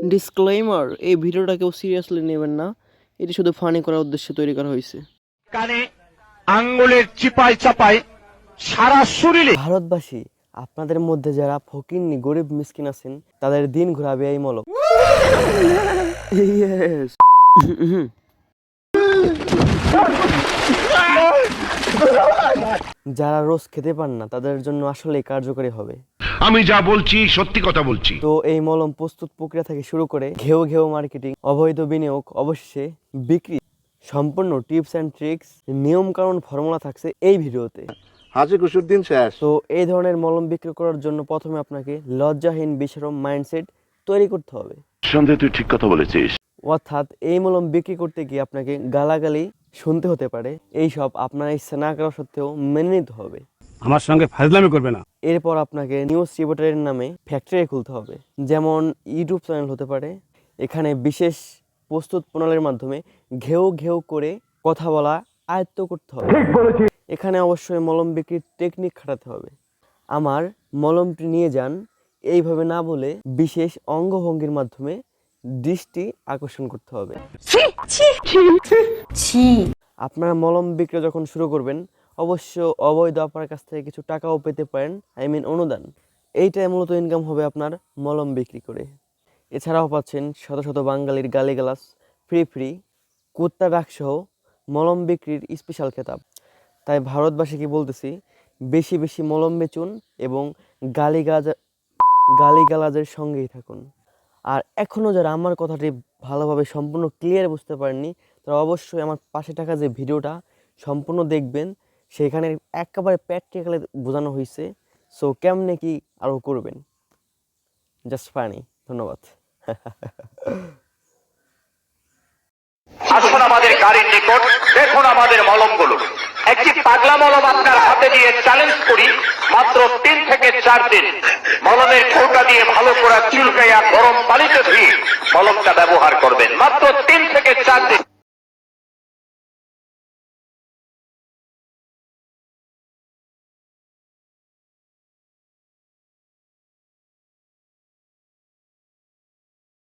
Disclaimer, এই ভিডিওটা কেউ সিরিয়াসলি নেবেন না, এটি শুধু ফানি করার উদ্দেশ্যে তৈরি করা হয়েছে। কানে আঙ্গুলের চিপায় চাপায় সারা শরীরে। ভারতবাসী, আপনাদের মধ্যে যারা ফকিন্নি গরিব মিসকিন আছেন তাদের দিন ঘোরাবে এই মলম। Yes. যারা রোজ খেতে পান না তাদের জন্য আসলেই কার্যকরী হবে। আমি যা বলছি সত্যি কথা বলছি। তো এই মলম প্রস্তুত প্রক্রিয়া থেকে শুরু করে ঘেউ ঘেউ মার্কেটিং, অবৈধ বিনিয়োগ, অবশেষে বিক্রি, সম্পূর্ণ টিপস অ্যান্ড ট্রিক্স, নিয়ম কানুন, ফর্মুলা থাকছে এই ভিডিওতে। হাজি খুশুদ্দিন শেষ। তো এই ধরনের মলম বিক্রি করার জন্য প্রথমে আপনাকে লজ্জাহীন বেশরম মাইন্ডসেট তৈরি করতে হবে। সন্দেহ, তুই ঠিক কথা বলেছিস। অর্থাৎ এই মলম বিক্রি করতে গিয়ে আপনাকে গালাগালি শুনতে হতে পারে, এইসব আপনার ইচ্ছা না করা সত্ত্বেও মেনে নিতে হবে। আমার সঙ্গে ফাজলামি করবে না। এরপর আপনাকে নিউজ রিপোর্টারের নামে ফ্যাক্টরি খুলতে হবে, যেমন ইউটিউব চ্যানেল হতে পারে। এখানে বিশেষ প্রস্তুত প্রণালীর মাধ্যমে ঘেউ ঘেউ করে কথা বলা আয়ত্ত করতে হবে। এখানে অবশ্যই মলম বিক্রির টেকনিক খাটাতে হবে। আমার মলমটি নিয়ে যান, এইভাবে না বলে বিশেষ অঙ্গভঙ্গির মাধ্যমে দৃষ্টি আকর্ষণ করতে হবে। আপনারা মলম বিক্রি যখন শুরু করবেন অবশ্য অবৈধ আপনার কাছ থেকে কিছু টাকাও পেতে পারেন, অনুদান। এইটাই মূলত ইনকাম হবে আপনার মলম বিক্রি করে। এছাড়াও পাচ্ছেন শত শত বাঙালির গালিগালাজ, ফ্রি কুত্তা ডাকসহ মলম বিক্রির স্পেশাল খেতাব। তাই ভারতবাসীকে বলতেছি, বেশি বেশি মলম বেচুন এবং গালিগালাজের সঙ্গেই থাকুন। আর এখনও যারা আমার কথাটি ভালোভাবে সম্পূর্ণ ক্লিয়ার বুঝতে পারেননি তারা অবশ্যই আমার পাশে থাকা যে ভিডিওটা সম্পূর্ণ দেখবেন, সেখানে একেবারে প্র্যাকটিক্যালি বোঝানো হয়েছে। সো কেমনে কি আরও করবেন, জাস্ট ফানি। ধন্যবাদ। আসুন আমাদের গাড়ির নিকট, দেখুন আমাদের মলমগুলো। একটি পাগলা মলম আপনার হাতে দিয়ে চ্যালেঞ্জ করি, মাত্র 3 থেকে 4 দিন মলমের কৌটা দিয়ে ভালো করে চুলকাইয়া গরম পানিতে ধুয়ে মলমটা ব্যবহার করবেন, মাত্র 3 থেকে 4 দিন।